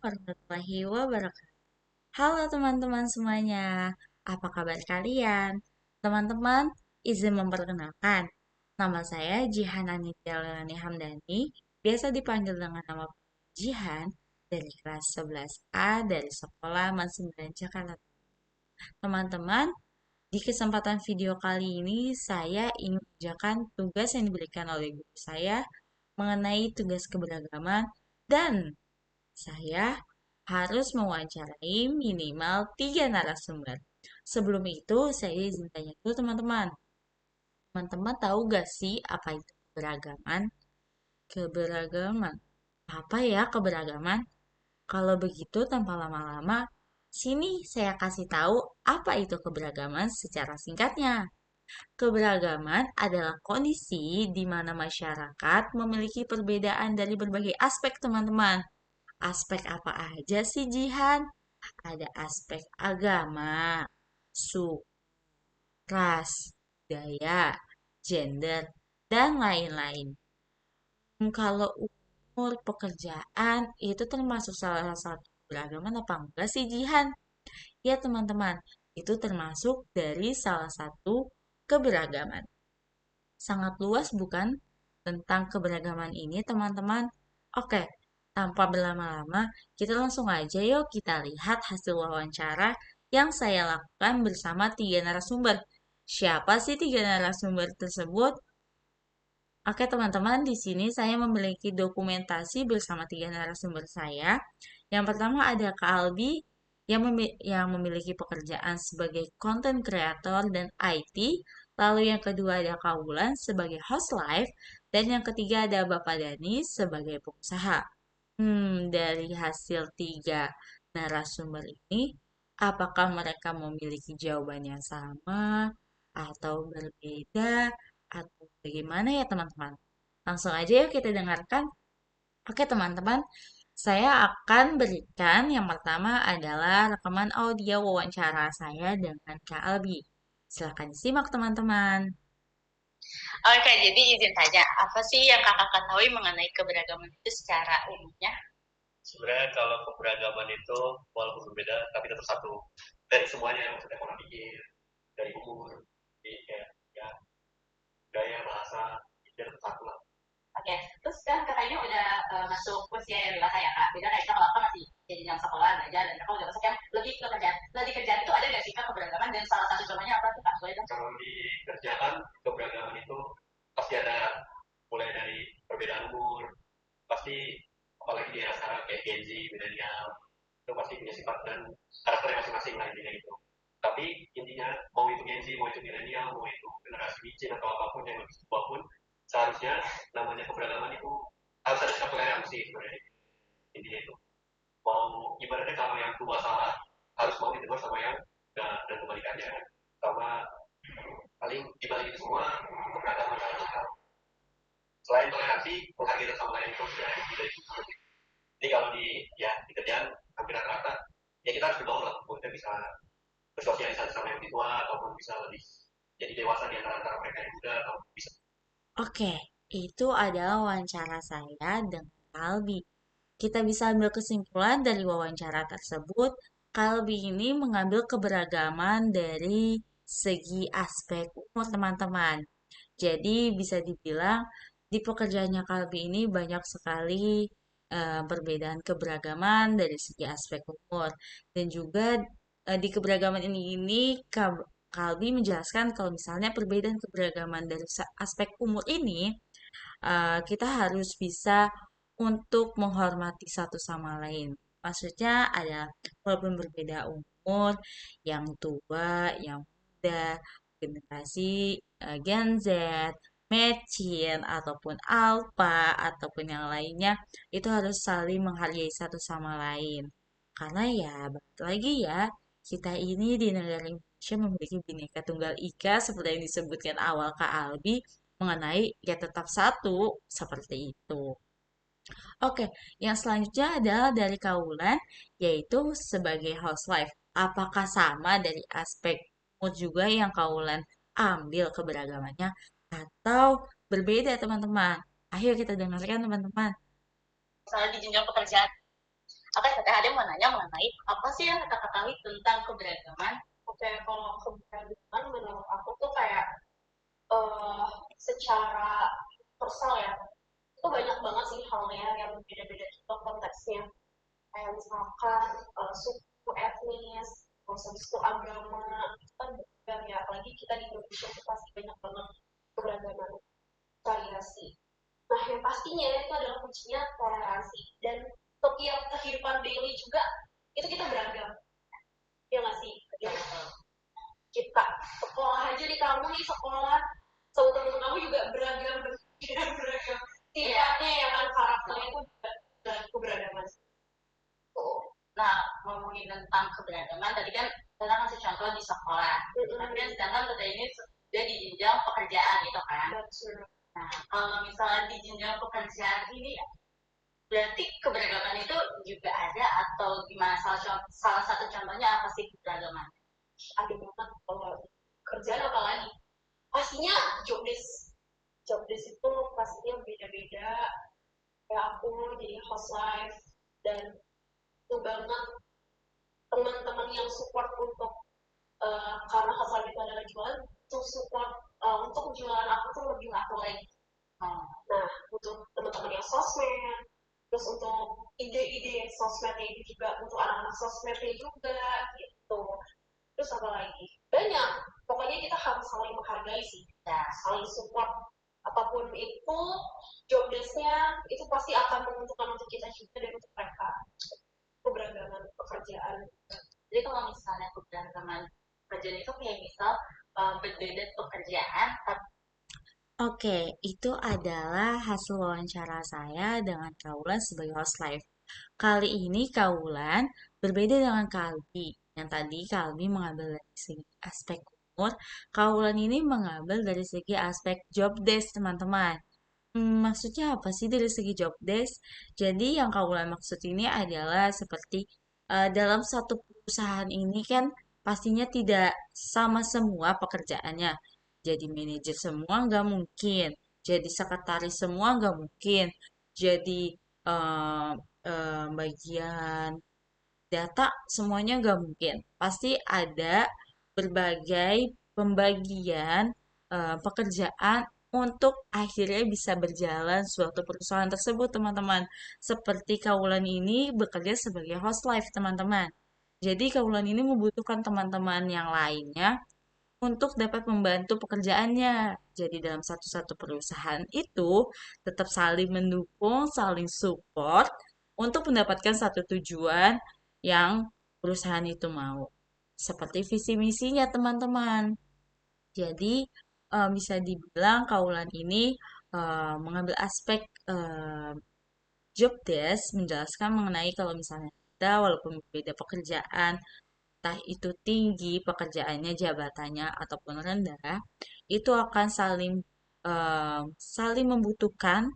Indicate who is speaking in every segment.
Speaker 1: warahmatullahi wabarakatuh. Halo teman-teman semuanya, apa kabar kalian? Teman-teman, izin memperkenalkan. Nama saya Jihan Anitya Leilani Hamdani, biasa dipanggil dengan nama Jihan dari kelas 11A dari Sekolah Mas 9 Jakarta. Teman-teman, di kesempatan video kali ini saya ingin mengerjakan tugas yang diberikan oleh guru saya mengenai tugas keberagaman dan saya harus mewawancarai minimal 3 narasumber. Sebelum itu, saya izin tanya dulu teman-teman. Teman-teman tahu gak sih apa itu keberagaman? Keberagaman. Apa ya keberagaman? Kalau begitu, tanpa lama-lama, sini saya kasih tahu apa itu keberagaman secara singkatnya. Keberagaman adalah kondisi di mana masyarakat memiliki perbedaan dari berbagai aspek, teman-teman. Aspek apa aja sih, Jihan? Ada aspek agama, suku, ras, gaya, gender, dan lain-lain. Kalau umur pekerjaan itu termasuk salah satu keberagaman apa enggak sih, Jihan? Ya, teman-teman, itu termasuk dari salah satu keberagaman. Sangat luas bukan tentang keberagaman ini, teman-teman? Oke, tanpa berlama-lama, kita langsung aja yuk kita lihat hasil wawancara yang saya lakukan bersama 3 narasumber. Siapa sih 3 narasumber tersebut? Oke, teman-teman, di sini saya memiliki dokumentasi bersama 3 narasumber saya. Yang pertama ada Kak Albi yang memiliki pekerjaan sebagai content creator dan IT. Lalu yang kedua ada Kak Wulan sebagai host live. Dan yang ketiga ada Bapak Dani sebagai pengusaha. Dari hasil 3 narasumber ini, apakah mereka memiliki jawaban yang sama atau berbeda atau bagaimana ya teman-teman? Langsung aja yuk kita dengarkan. Oke teman-teman, saya akan berikan yang pertama adalah rekaman audio wawancara saya dengan Kak Albi. Silakan disimak teman-teman.
Speaker 2: Oke, jadi izin tanya, apa sih yang kakak ketahui mengenai keberagaman itu secara umumnya?
Speaker 3: Sebenarnya kalau keberagaman itu walaupun berbeda tapi tetap satu dari semuanya, maksudnya pola pikir, dari umur, jadi kayak ya gaya bahasa itu tetap satu lah.
Speaker 2: Oke, terus kan katanya udah masuk usia yang dewasa ya kak. Beda kayak kita kalau kakak masih jadi yang sekolah belajar dan kakak udah masuk yang lebih ke kerjaan. Nah di kerjaan itu ada nggak sih kak keberagaman dan salah satu contohnya apa tuh kak? Boleh dong?
Speaker 3: Kalau di kerjaan keberagaman itu pasti ada, mulai dari perbedaan umur, pasti apalagi di era sekarang kayak Gen Z, milenial, itu pasti punya sifat dan karakternya masing-masing lah intinya gitu. Tapi intinya mau itu Gen Z, mau itu milenial, mau itu generasi micin atau apapun yang lebih tua pun, seharusnya namanya keberagaman itu harus ada sikap toleransi sebenarnya. Intinya itu. Mau ibaratnya kalau yang tua salah, harus mau ditegur sama yang enggak, dan kebalikannya. Sama paling dibalik itu semua, keberagaman kita. Selain toleransi, menghargai sama lain itu sudah itu. Jadi kalau di kerjaan hampir rata-rata, ya kita harus bergaul lah, kita bisa bersosialisasi sama yang lebih tua ataupun bisa lebih jadi dewasa di antara mereka yang muda atau bisa.
Speaker 1: Oke, itu adalah wawancara saya dengan Kalbi. Kita bisa ambil kesimpulan dari wawancara tersebut, Kalbi ini mengambil keberagaman dari segi aspek umur teman-teman. Jadi bisa dibilang di pekerjaannya Kalbi ini banyak sekali perbedaan keberagaman dari segi aspek umur dan juga di keberagaman ini Kalbi menjelaskan kalau misalnya perbedaan keberagaman dari aspek umur ini kita harus bisa untuk menghormati satu sama lain. Maksudnya ada walaupun berbeda umur, yang tua, yang muda, generasi Gen Z, Mecin, ataupun Alpha, ataupun yang lainnya, itu harus saling menghargai satu sama lain. Karena ya, balik lagi ya, kita ini di negara Indonesia memiliki Bhinneka Tunggal Ika seperti yang disebutkan awal Kak Albi mengenai ya tetap satu seperti itu. Oke, yang selanjutnya adalah dari Kaulan, yaitu sebagai housewife. Apakah sama dari aspek mood juga yang Kaulan ambil keberagamannya atau berbeda teman-teman? Ayo kita dengarkan teman-teman.
Speaker 2: Misalnya di jenjang pekerjaan, oke, ada mau nanya mengenai apa sih yang kita ketahui tentang keberagaman.
Speaker 4: Oke, kalau keberagaman menurut aku tuh kayak eh secara personal ya, itu banyak banget sih halnya yang beda-beda juga konteksnya. Kayak misalkan suku etnis, terus habis itu agama, itu kan beragam ya. Apalagi kita di Indonesia itu pasti banyak banget keberagaman variasi. Nah, yang pastinya itu adalah kuncinya toleransi. Dan setiap kehidupan daily juga itu kita beragam. Ya nggak sih? Jadi kita sekolah aja di kamu nih sekolah sama temen kamu juga beragam beragam sifatnya ya kan karakternya itu keberagaman.
Speaker 2: Nah, ngomongin tentang keberagaman, tadi kan kita ngasih contoh di sekolah. Tapi kan sedangkan kita ini sudah di jenjang pekerjaan gitu kan. Nah, kalau misalnya di jenjang pekerjaan ini ya, berarti keberagaman itu juga ada atau gimana? Salah satu contohnya apa sih keberagaman?
Speaker 4: Ada banget kalau kerjaan apalagi. Pastinya job desk itu pastinya beda-beda. Kayak aku jadi housewife dan itu banget teman-teman yang support untuk karena housewife itu adalah jualan untuk support untuk jualan aku tuh lebih aku lagi. Nah, untuk teman-teman yang sosmed, terus untuk ide-ide sosmednya itu juga untuk anak-anak sosmednya juga gitu. Terus apa lagi? Banyak. Pokoknya kita harus saling menghargai sih. Ya, saling support. Apapun itu, job desk-nya itu pasti akan menguntungkan untuk kita juga dan untuk mereka. Keberagaman pekerjaan.
Speaker 2: Jadi kalau misalnya keberagaman pekerjaan itu kayak misal berbeda pekerjaan.
Speaker 1: Oke, itu adalah hasil wawancara saya dengan Kaulan sebagai host live. Kali ini Kaulan berbeda dengan Kalbi. Yang tadi Kalbi mengambil dari segi aspek umur, Kaulan ini mengambil dari segi aspek job desk, teman-teman. Maksudnya apa sih dari segi job desk? Jadi yang Kaulan maksud ini adalah seperti dalam satu perusahaan ini kan pastinya tidak sama semua pekerjaannya. Jadi manajer semua nggak mungkin, jadi sekretaris semua nggak mungkin, jadi eh, bagian data semuanya nggak mungkin. Pasti ada berbagai pembagian pekerjaan untuk akhirnya bisa berjalan suatu perusahaan tersebut, teman-teman. Seperti Kaulan ini bekerja sebagai host live, teman-teman. Jadi Kaulan ini membutuhkan teman-teman yang lainnya untuk dapat membantu pekerjaannya. Jadi dalam satu-satu perusahaan itu tetap saling mendukung, saling support untuk mendapatkan satu tujuan yang perusahaan itu mau. Seperti visi misinya teman-teman. Jadi bisa dibilang Kaulan ini mengambil aspek job desk menjelaskan mengenai kalau misalnya kita walaupun berbeda pekerjaan entah itu tinggi pekerjaannya, jabatannya ataupun rendah, itu akan saling membutuhkan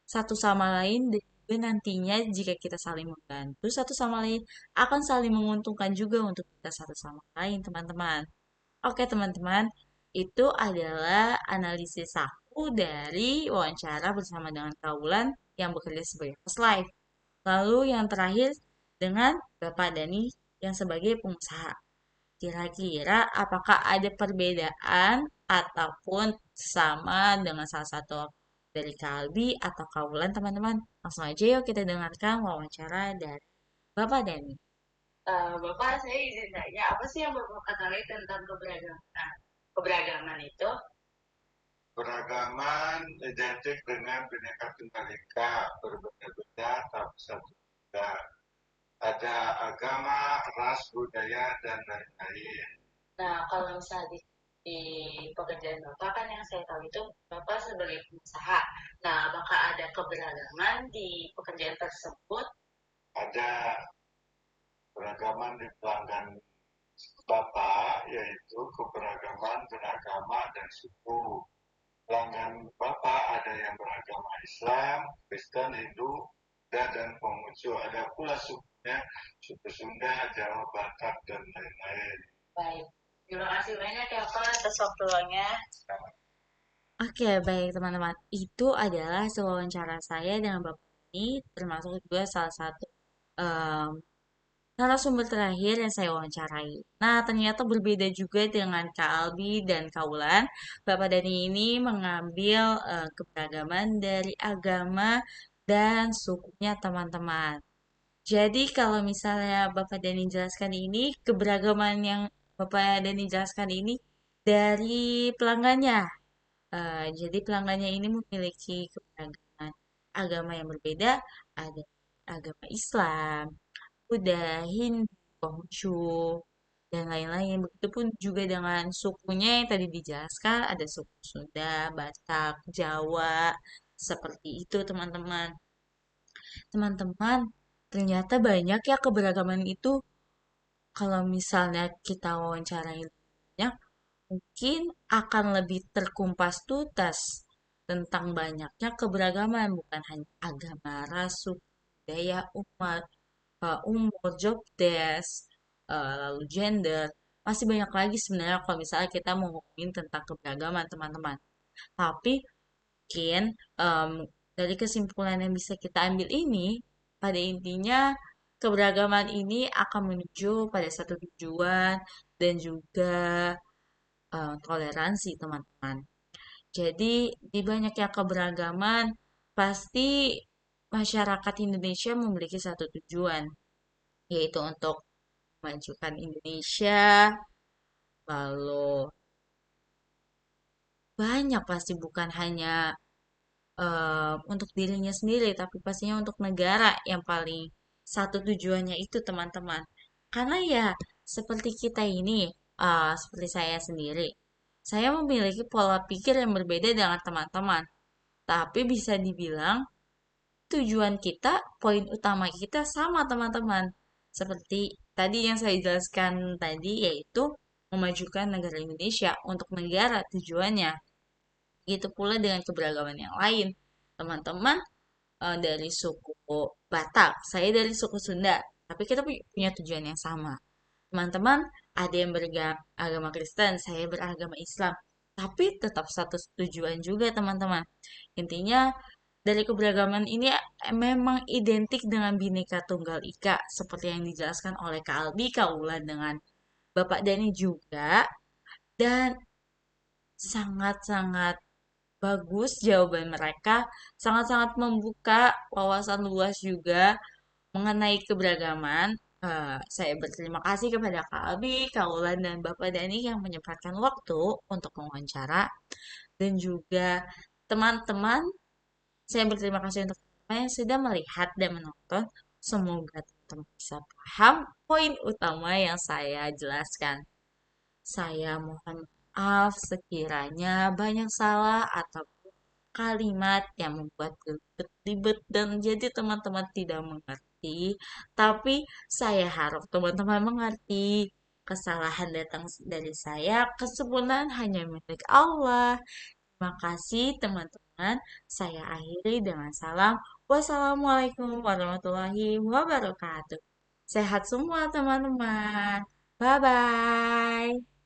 Speaker 1: satu sama lain dan juga nantinya jika kita saling membantu satu sama lain akan saling menguntungkan juga untuk kita satu sama lain, teman-teman. Oke, teman-teman, itu adalah analisis aku dari wawancara bersama dengan Kaulan yang bekerja sebagai host live. Lalu yang terakhir dengan Bapak Dani yang sebagai pengusaha. Kira-kira apakah ada perbedaan ataupun sama dengan salah satu dari Kalbi atau Kaulan, teman-teman? Langsung aja yuk kita dengarkan wawancara dari Bapak Dani.
Speaker 2: Bapak, saya izin tanya, apa sih yang Bapak ketahui tentang keberagaman? Keberagaman itu?
Speaker 5: Beragaman identik dengan Bhinneka Tunggal Ika, berbeda-beda tapi satu juga. Ada agama, ras, budaya, dan lain-lain.
Speaker 2: Nah, kalau misalnya di pekerjaan Bapak kan yang saya tahu itu Bapak sebagai pengusaha. Nah, apakah ada keberagaman di pekerjaan tersebut?
Speaker 5: Ada beragaman di pelanggan Bapak, yaitu keberagaman beragama dan suku. Pelanggan Bapak ada yang beragama Islam, Kristen, Hindu, dan Konghucu. Ada pula sukunya, suku Sunda, Jawa, Batak, dan lain-lain.
Speaker 2: Baik, terima kasih banyak ya Pak atas waktunya.
Speaker 1: Oke, baik teman-teman. Itu adalah wawancara saya dengan Bapak ini, termasuk juga salah satu em, narasumber terakhir yang saya wawancarai. Nah, ternyata berbeda juga dengan Kak Albi dan Kak Ulan. Bapak Dani ini mengambil keberagaman dari agama dan sukunya teman-teman. Jadi kalau misalnya Bapak Dani jelaskan ini, keberagaman yang Bapak Dani jelaskan ini dari pelanggannya. Jadi pelanggannya ini memiliki keberagaman agama yang berbeda, ada agama Islam, Buddha, Hindu, Konghucu, dan lain-lain. Begitupun juga dengan sukunya yang tadi dijelaskan, ada suku Sunda, Batak, Jawa, seperti itu teman-teman. Teman-teman, ternyata banyak ya keberagaman itu. Kalau misalnya kita wawancarain banyak, mungkin akan lebih terkumpas tuntas tentang banyaknya keberagaman, bukan hanya agama, ras, suku, budaya, umat, umur, job desk, lalu gender. Masih banyak lagi sebenarnya kalau misalnya kita mau ngomongin tentang keberagaman, teman-teman. Tapi mungkin em, dari kesimpulan yang bisa kita ambil ini, pada intinya keberagaman ini akan menuju pada satu tujuan dan juga toleransi, teman-teman. Jadi, di banyaknya keberagaman, pasti masyarakat Indonesia memiliki satu tujuan, yaitu untuk memajukan Indonesia, lalu banyak pasti bukan hanya untuk dirinya sendiri, tapi pastinya untuk negara yang paling satu tujuannya itu teman-teman. Karena ya seperti kita ini, seperti saya sendiri, saya memiliki pola pikir yang berbeda dengan teman-teman. Tapi bisa dibilang tujuan kita, poin utama kita sama teman-teman. Seperti tadi yang saya jelaskan tadi, yaitu memajukan negara Indonesia untuk negara tujuannya. Gitu pula dengan keberagaman yang lain. Teman-teman dari suku Batak, saya dari suku Sunda, tapi kita punya tujuan yang sama. Teman-teman, ada yang beragama Kristen, saya beragama Islam, tapi tetap satu tujuan juga, teman-teman. Intinya, dari keberagaman ini memang identik dengan Bhinneka Tunggal Ika, seperti yang dijelaskan oleh Kak Albi, Kak Ulan, dengan Bapak Dani juga, dan sangat-sangat bagus jawaban mereka, sangat-sangat membuka wawasan luas juga mengenai keberagaman. Saya berterima kasih kepada Kak Abi, Kak Ulan, dan Bapak Dani yang menyempatkan waktu untuk mewawancara. Dan juga teman-teman, saya berterima kasih untuk teman yang sudah melihat dan menonton. Semoga teman-teman bisa paham poin utama yang saya jelaskan. Saya mohon maaf sekiranya banyak salah atau kalimat yang membuat ribet dan jadi teman-teman tidak mengerti. Tapi saya harap teman-teman mengerti. Kesalahan datang dari saya, kesempurnaan hanya milik Allah. Terima kasih teman-teman. Saya akhiri dengan salam. Wassalamualaikum warahmatullahi wabarakatuh. Sehat semua teman-teman. Bye-bye.